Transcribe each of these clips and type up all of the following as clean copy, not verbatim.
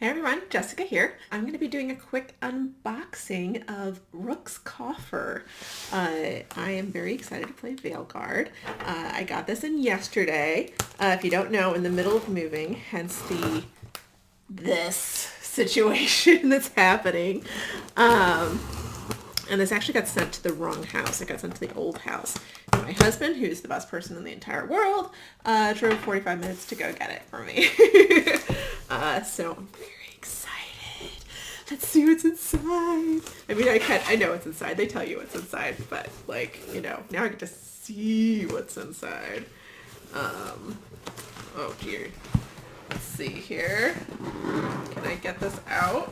Hey everyone, Jessica here. I'm going to be doing a quick unboxing of Rook's Coffer. I am very excited to play Veilguard. I got this in yesterday. If you don't know, in the middle of moving, hence this situation that's happening. And this actually got sent to the wrong house. It got sent to the old house. And my husband, who's the best person in the entire world, drove 45 minutes to go get it for me. So I'm very excited. Let's see what's inside. I mean, I know what's inside. They tell you what's inside, but like, now I get to see what's inside. Oh dear. Let's see here. Can I get this out?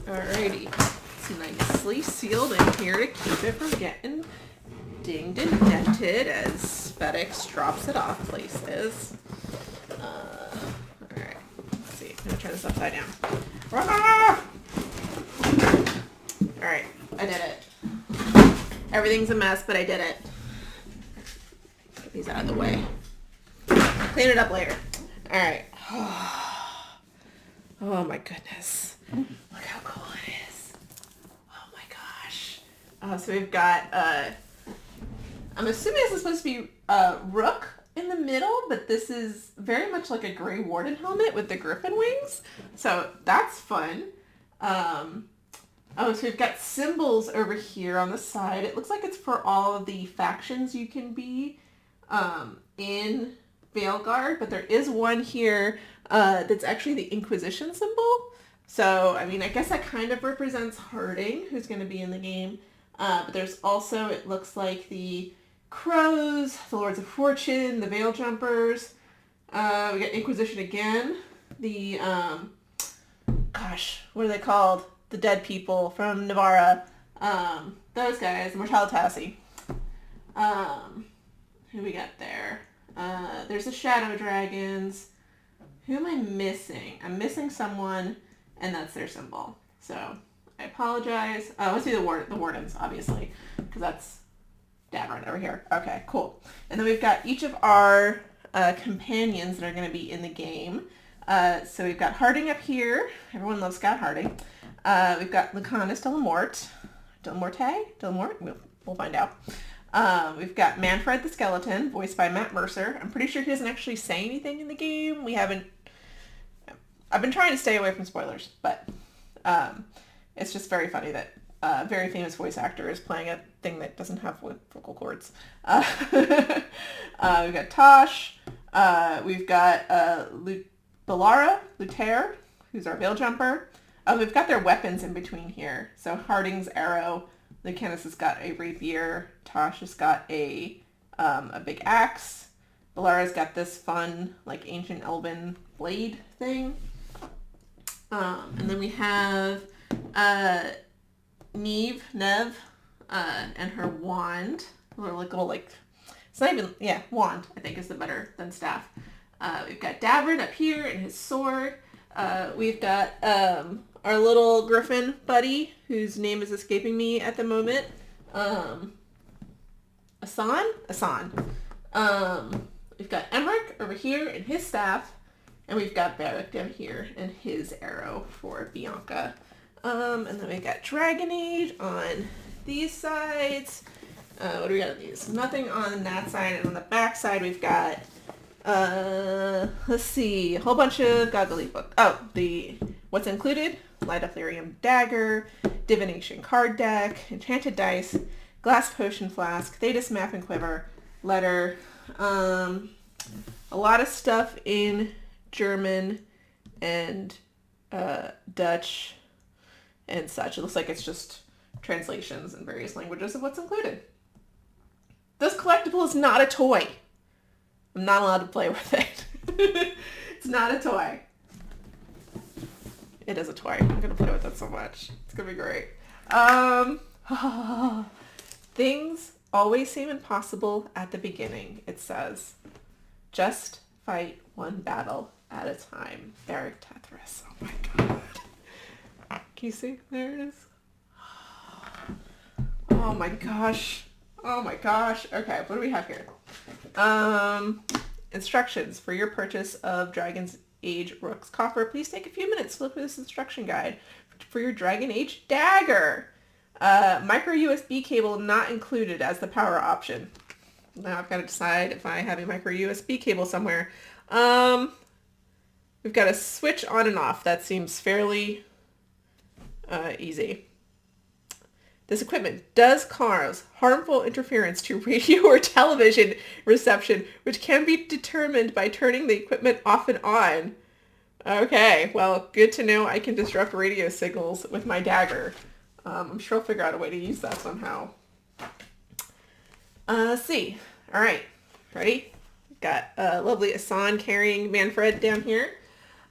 Alrighty. It's nicely sealed in here to keep it from getting dinged and dented as FedEx drops it off places. Alright. Let's see. I'm going to turn this upside down. Alright. I did it. Everything's a mess, but I did it. Get these out of the way. Clean it up later. Alright. Oh my goodness. Look how cool it is. Oh my gosh. So we've got, I'm assuming this is supposed to be Rook in the middle, but this is very much like a Grey Warden helmet with the griffin wings. So that's fun. So we've got symbols over here on the side. It looks like it's for all of the factions you can be in Veilguard, but there is one here that's actually the Inquisition symbol. So, I mean, I guess that kind of represents Harding, who's going to be in the game. But there's also, it looks like the Crows, the Lords of Fortune, the Veil Jumpers. We got Inquisition again. The, what are they called? The dead people from Navarra. Those guys, Mortalitasi. Who we got there? There's the Shadow Dragons. Who am I missing? I'm missing someone, and that's their symbol. So I apologize. Oh, let's do the Wardens, obviously, because that's Dad right over here. Okay, cool. And then we've got each of our companions that are going to be in the game. So we've got Harding up here. Everyone loves Scott Harding. We've got Lucanus Delamorte? We'll find out. We've got Manfred the Skeleton, voiced by Matt Mercer. I'm pretty sure he doesn't actually say anything in the game. I've been trying to stay away from spoilers, but it's just very funny that a very famous voice actor is playing a thing that doesn't have vocal cords. We've got Tosh. We've got Belara, Luthair, who's our Veil Jumper. We've got their weapons in between here. So Harding's arrow. Lucanus has got a rapier. Tosh has got a big axe. Belara's got this fun, like, ancient elven blade thing. And then we have Neve, and her wand. Or like little, like, it's not even, wand, I think, is the better than staff. We've got Davern up here and his sword. We've got our little griffin buddy, whose name is escaping me at the moment. Asan. We've got Emmerich over here and his staff. And we've got Barrick down here and his arrow for Bianca. And then we got Dragon Age on these sides. What do we got on these? Nothing on that side. And on the back side, we've got, let's see, a whole bunch of Goggly book. Oh, what's included? Light of Lyrium Dagger, Divination card deck, Enchanted dice, Glass potion flask, Thedas map and quiver, letter, a lot of stuff in German and Dutch and such. It looks like it's just translations in various languages of what's included. This collectible is not a toy. I'm not allowed to play with it. It's not a toy. It is a toy. I'm going to play with it so much. It's going to be great. Things always seem impossible at the beginning, it says. Just fight one battle at a time. Eric Tethris. Oh my god. Can you see? There it is. Oh my gosh. Oh my gosh. Okay, what do we have here? Instructions for your purchase of Dragon's Age Rook's Coffer. Please take a few minutes to look through this instruction guide for your Dragon Age Dagger. Micro USB cable not included as the power option. Now I've got to decide if I have a micro USB cable somewhere. We've got a switch on and off. That seems fairly easy. This equipment does cause harmful interference to radio or television reception, which can be determined by turning the equipment off and on. Okay, well, good to know I can disrupt radio signals with my dagger. I'm sure I'll figure out a way to use that somehow. Let's see. All right, ready? Got a lovely Asan carrying Manfred down here.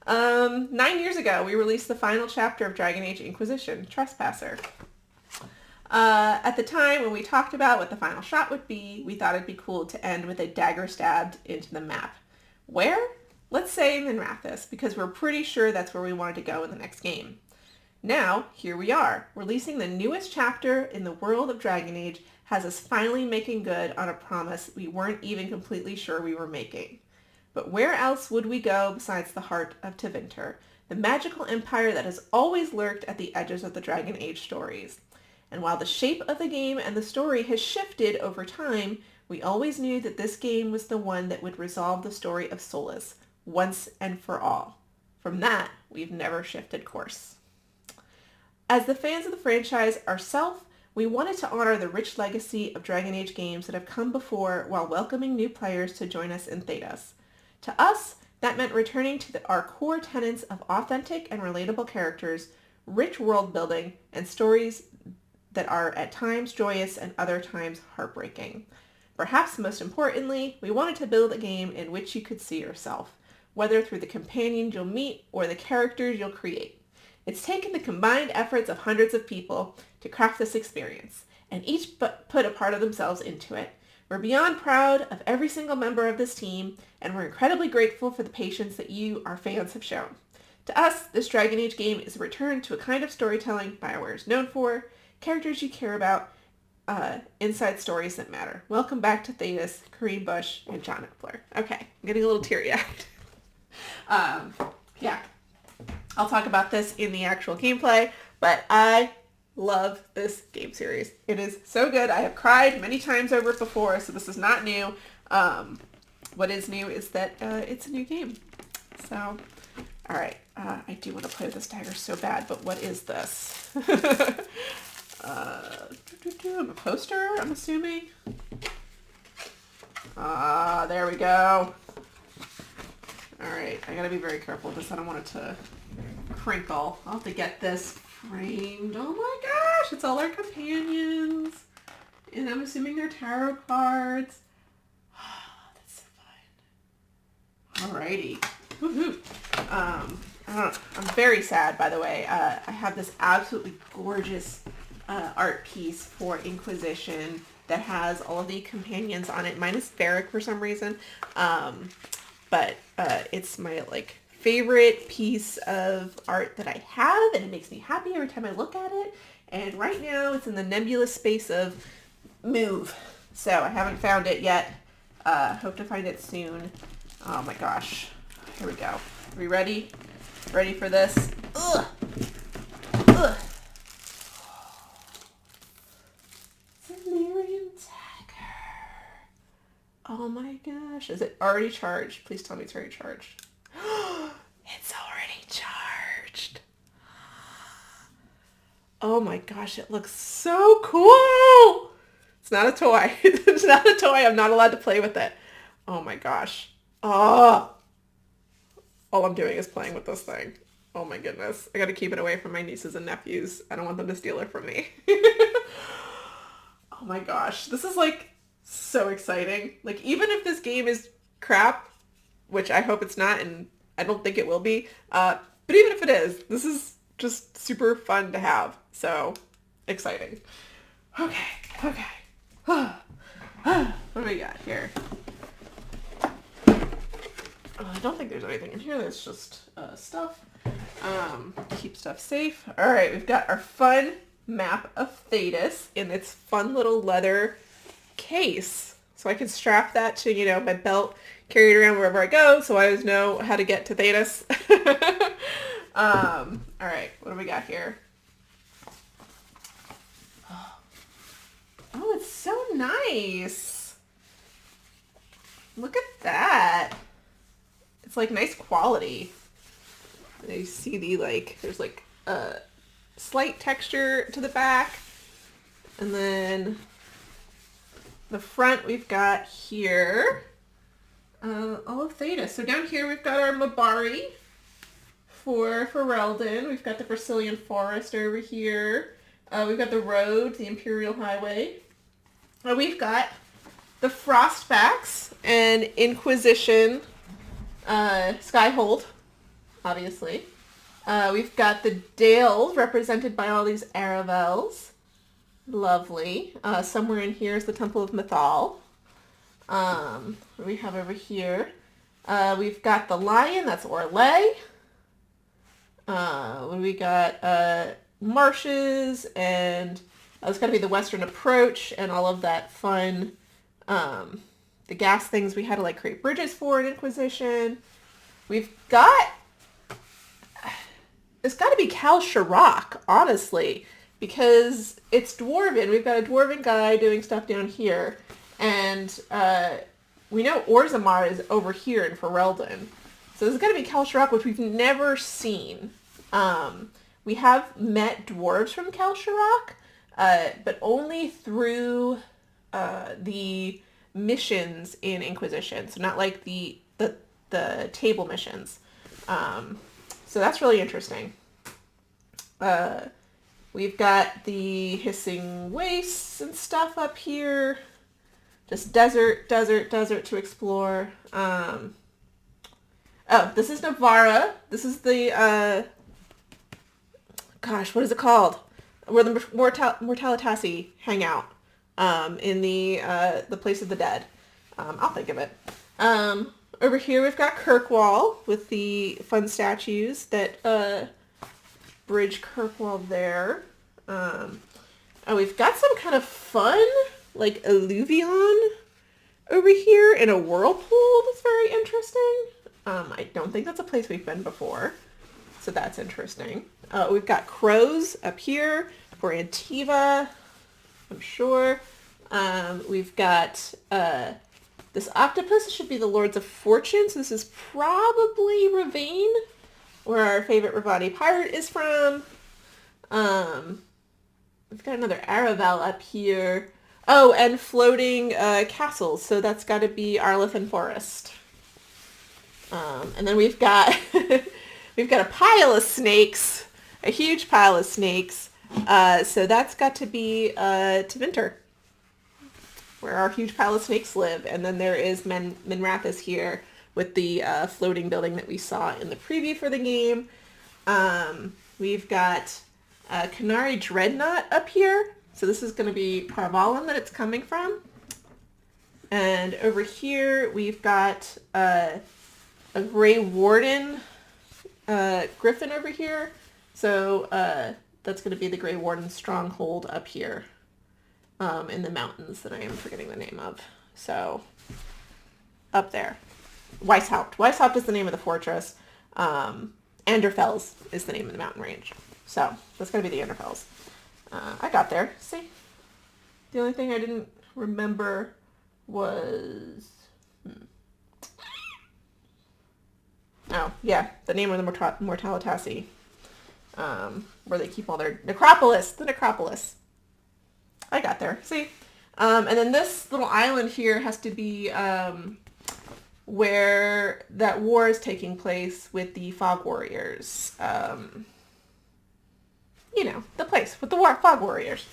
9 years ago, we released the final chapter of Dragon Age Inquisition, Trespasser. At the time when we talked about what the final shot would be, we thought it'd be cool to end with a dagger stabbed into the map. Where? Let's say in Rathis, because we're pretty sure that's where we wanted to go in the next game. Now, here we are. Releasing the newest chapter in the world of Dragon Age has us finally making good on a promise we weren't even completely sure we were making. But where else would we go besides the heart of Tevinter, the magical empire that has always lurked at the edges of the Dragon Age stories? And while the shape of the game and the story has shifted over time, we always knew that this game was the one that would resolve the story of Solas, once and for all. From that, we've never shifted course. As the fans of the franchise ourselves, we wanted to honor the rich legacy of Dragon Age games that have come before while welcoming new players to join us in Thedas. To us, that meant returning to our core tenets of authentic and relatable characters, rich world building, and stories that are at times joyous and other times heartbreaking. Perhaps most importantly, we wanted to build a game in which you could see yourself, whether through the companions you'll meet or the characters you'll create. It's taken the combined efforts of hundreds of people to craft this experience, and each put a part of themselves into it. We're beyond proud of every single member of this team, and we're incredibly grateful for the patience that you, our fans, have shown. To us, this Dragon Age game is a return to a kind of storytelling BioWare is known for, characters you care about, inside stories that matter. Welcome back to Thedas, Kareem Bush, and John Epler. Okay, I'm getting a little teary-eyed. Yeah, I'll talk about this in the actual gameplay, but I love this game series. It is so good. I have cried many times over it before, so this is not new. What is new is that it's a new game. So, all right, I do want to play with this dagger so bad, but what is this? A poster, I'm assuming. There we go. Alright, I gotta be very careful with this. I don't want it to crinkle. I'll have to get this framed. Oh my gosh, it's all our companions. And I'm assuming they're tarot cards. That's so fun. Alrighty. Woohoo. I'm very sad, by the way. I have this absolutely gorgeous art piece for Inquisition that has all of the companions on it, minus Varric for some reason. But it's my favorite piece of art that I have, and it makes me happy every time I look at it. And right now it's in the nebulous space of move, so I haven't found it yet. Hope to find it soon. Oh my gosh, here we go. Are we ready? Ready for this? Ugh. Ugh. Oh my gosh. Is it already charged? Please tell me it's already charged. It's already charged. Oh my gosh, it looks so cool. It's not a toy. It's not a toy. I'm not allowed to play with it. Oh my gosh. Oh. All I'm doing is playing with this thing. Oh my goodness. I gotta keep it away from my nieces and nephews. I don't want them to steal it from me. Oh my gosh. This is so exciting. Even if this game is crap, which I hope it's not, and I don't think it will be, but even if it is, this is just super fun to have. So exciting. Okay. What do we got here? I don't think there's anything in here. There's just stuff. Keep stuff safe. All right, we've got our fun map of Thedas in its fun little leather case. So I can strap that to, my belt, carry it around wherever I go, so I always know how to get to Thedas. All right, what do we got here? Oh, it's so nice. Look at that. It's like nice quality. And you see the there's like a slight texture to the back. And then the front we've got here all of Thedas. So down here we've got our Mabari for Ferelden. We've got the Brazilian Forest over here. We've got the road, the Imperial Highway. We've got the Frostbacks and Inquisition Skyhold, obviously. We've got the Dales represented by all these Aravels. Lovely. Somewhere in here is the Temple of Mythal. What do we have over here? We've got the Lion, that's Orlais. What do we got? Marshes, and it's got to be the Western Approach and all of that fun, the gas things we had to like create bridges for in Inquisition. We've got, it's got to be Cal Sharrock, honestly, because it's Dwarven. We've got a Dwarven guy doing stuff down here, and we know Orzammar is over here in Ferelden. So this is got to be Cal Sharrock, which we've never seen. We have met dwarves from Cal Sharrock, but only through the missions in Inquisition. So not like the table missions. So that's really interesting. We've got the Hissing Wastes and stuff up here. Just desert to explore. Oh, this is Navarra. This is the, gosh, what is it called? Where the Mortalitasi hang out, in the Place of the Dead. I'll think of it. Over here we've got Kirkwall with the fun statues that, bridge Kirkwall there. Oh, we've got some kind of fun, like, alluvion over here in a whirlpool that's very interesting. I don't think that's a place we've been before, so that's interesting. We've got crows up here for Antiva, I'm sure. We've got this octopus. It should be the Lords of Fortune, so this is probably Ravane, where our favorite Ravani pirate is from. We've got another Aravel up here. Oh, and floating castles, so that's got to be Arlathan Forest. And then we've got we've got a pile of snakes, a huge pile of snakes. So that's got to be Tevinter, where our huge pile of snakes live. And then there is Minrathous here with the floating building that we saw in the preview for the game. We've got Canary Dreadnought up here. So this is going to be Parvalan that it's coming from. And over here we've got a Grey Warden Griffin over here. So that's going to be the Grey Warden stronghold up here in the mountains that I am forgetting the name of. So up there. Weishaupt. Weishaupt is the name of the fortress. Anderfels is the name of the mountain range. So that's going to be the Anderfels. I got there. See? The only thing I didn't remember was... Oh, yeah. The name of the Mortalitasi. Where they keep all their... Necropolis! The Necropolis. I got there. See? And then this little island here has to be where that war is taking place with the Fog Warriors. You know, the place with the Fog Warriors.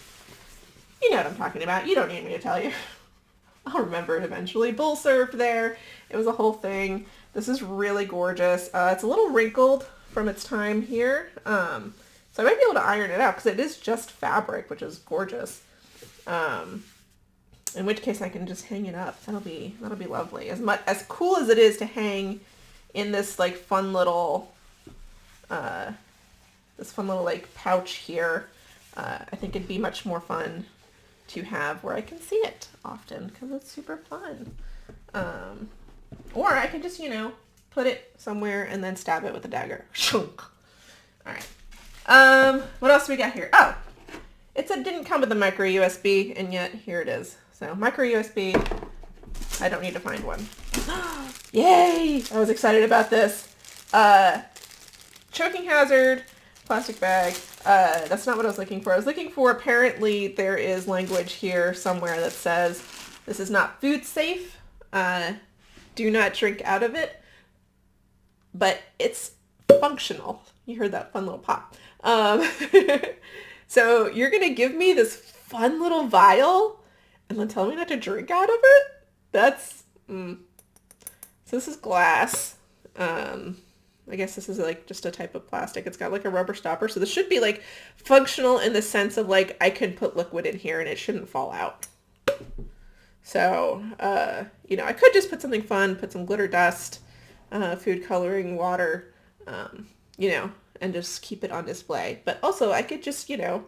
You know what I'm talking about. You don't need me to tell you. I'll remember it eventually. Bull served there. It was a whole thing. This is really gorgeous. It's a little wrinkled from its time here. So I might be able to iron it out because it is just fabric, which is gorgeous. In which case I can just hang it up. That'll be lovely. As cool as it is to hang in this like fun little like pouch here, I think it'd be much more fun to have where I can see it often because it's super fun. Or I can just, you know, put it somewhere and then stab it with a dagger. Shunk. Alright. What else do we got here? Oh, it said it didn't come with a micro USB, and yet here it is. So micro USB, I don't need to find one. Yay! I was excited about this. Choking hazard, plastic bag. That's not what I was looking for. I was looking for, apparently there is language here somewhere that says this is not food safe. Do not drink out of it. But it's functional. You heard that fun little pop. So you're going to give me this fun little vial and then tell me not to drink out of it? That's... So this is glass. I guess this is like just a type of plastic. It's got like a rubber stopper. So this should be like functional in the sense of like I can put liquid in here and it shouldn't fall out. So, you know, I could just put something fun, put some glitter dust, food coloring, water, you know, and just keep it on display. But also I could just, you know,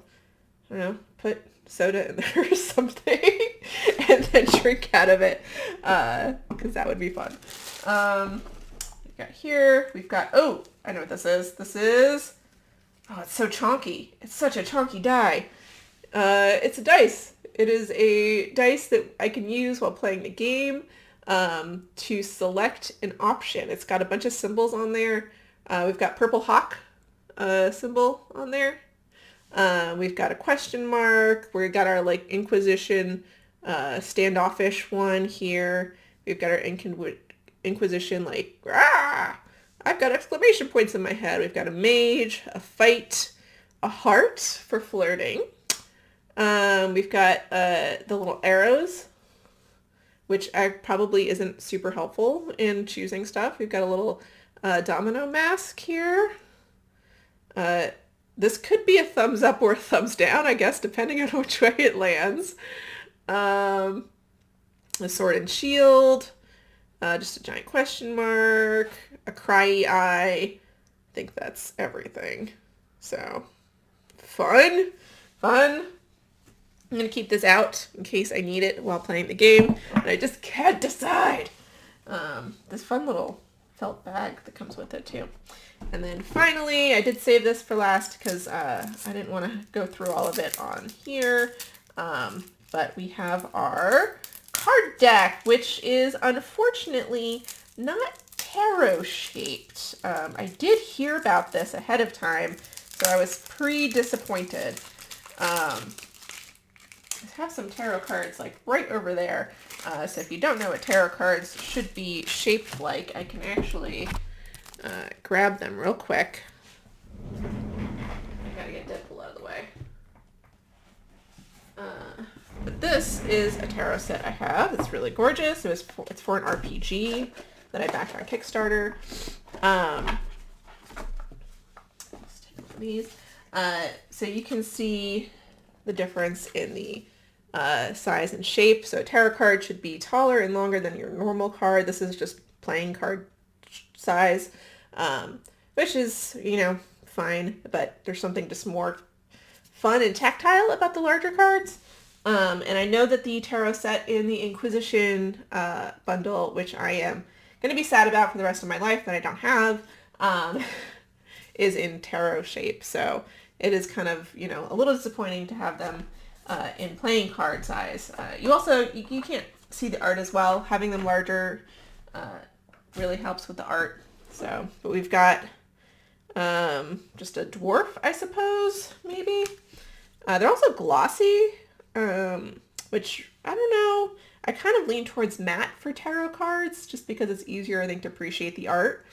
I don't know, put soda in there or something and then drink out of it, because that would be fun. We've got here, we've got, oh, I know what this is. This is, oh, it's so chonky. It's such a chonky die. It's a dice. It is a dice that I can use while playing the game to select an option. It's got a bunch of symbols on there. We've got purple hawk symbol on there. We've got a question mark. We've got our like Inquisition standoffish one here. We've got our Inquisition like, rah! I've got exclamation points in my head. We've got a mage, a fight, a heart for flirting. We've got the little arrows, which probably isn't super helpful in choosing stuff. We've got a little domino mask here. This could be a thumbs up or a thumbs down, I guess, depending on which way it lands. A sword and shield, just a giant question mark, a cryy eye. I think that's everything. So, fun. I'm going to keep this out in case I need it while playing the game, and I just can't decide. This fun little felt bag that comes with it too. And then finally, I did save this for last because I didn't want to go through all of it on here. But we have our card deck, which is unfortunately not tarot shaped. I did hear about this ahead of time, so I was pretty disappointed. I have some tarot cards like right over there. So if you don't know what tarot cards should be shaped like, I can actually grab them real quick. I gotta get Deadpool out of the way. But this is a tarot set I have. It's really gorgeous. It's for an RPG that I backed on Kickstarter. Let's take a look at these. So you can see the difference in the size and shape. So a tarot card should be taller and longer than your normal card. This is just playing card size, which is, you know, fine, but there's something just more fun and tactile about the larger cards. And I know that the tarot set in the Inquisition bundle, which I am going to be sad about for the rest of my life that I don't have, is in tarot shape. So it is kind of, you know, a little disappointing to have them in playing card size. You can't see the art as well. Having them larger really helps with the art. So, but we've got just a dwarf, I suppose, maybe. They're also glossy, which, I don't know. I kind of lean towards matte for tarot cards just because it's easier, I think, to appreciate the art.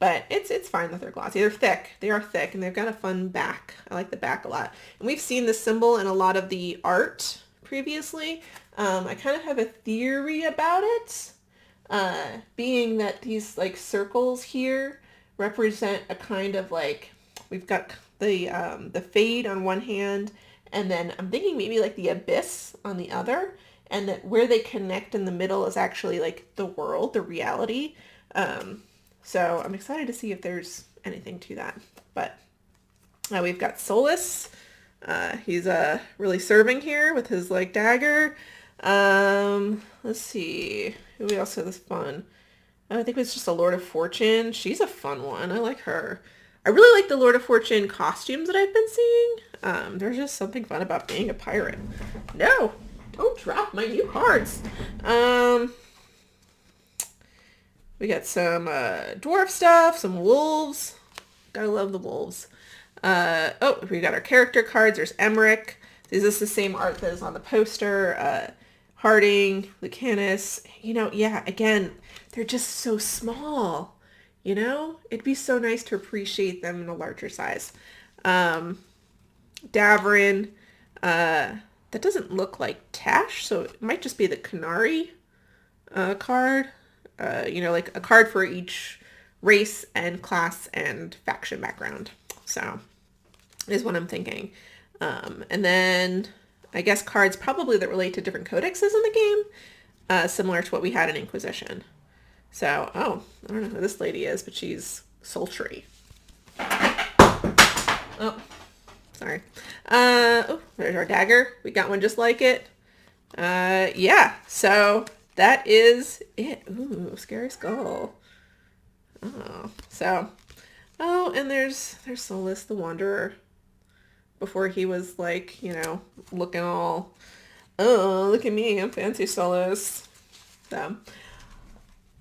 But it's fine that they're glossy. They're thick. They are thick, and they've got a fun back. I like the back a lot. And we've seen this symbol in a lot of the art previously. I kind of have a theory about it, being that these like circles here represent a kind of like, we've got the fade on one hand, and then I'm thinking maybe like the abyss on the other, and that where they connect in the middle is actually like the world, the reality. So I'm excited to see if there's anything to that. But we've got Solus. He's really serving here with his like dagger. Let's see. Who else has this fun? I think it was just a Lord of Fortune. She's a fun one. I like her. I really like the Lord of Fortune costumes that I've been seeing. There's just something fun about being a pirate. No, don't drop my new cards. We got some dwarf stuff, some wolves. Gotta love the wolves. Oh, we got our character cards. There's Emmerich. Is this the same art that is on the poster? Harding, Lucanus. You know, yeah, again, they're just so small. You know, it'd be so nice to appreciate them in a larger size. Davrin. That doesn't look like Tash, so it might just be the Canary card. You know, like a card for each race and class and faction background. So is what I'm thinking. And then I guess cards probably that relate to different codexes in the game, similar to what we had in Inquisition. So, oh, I don't know who this lady is, but she's sultry. Oh, sorry. Oh, there's our dagger. We got one just like it. Yeah, so that is it. Ooh, scary skull. Oh, so, oh, and there's Solus the Wanderer. Before he was like, you know, looking all, oh, look at me, I'm fancy Solus. So,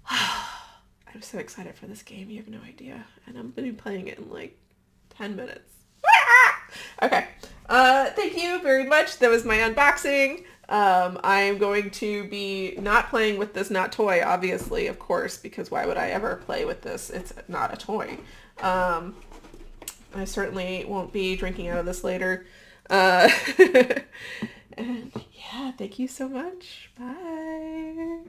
I'm so excited for this game, you have no idea. And I'm going to be playing it in like 10 minutes. Okay. Thank you very much. That was my unboxing. I'm going to be not playing with this not toy, obviously, of course, because why would I ever play with this? It's not a toy. I certainly won't be drinking out of this later. And yeah, thank you so much. Bye.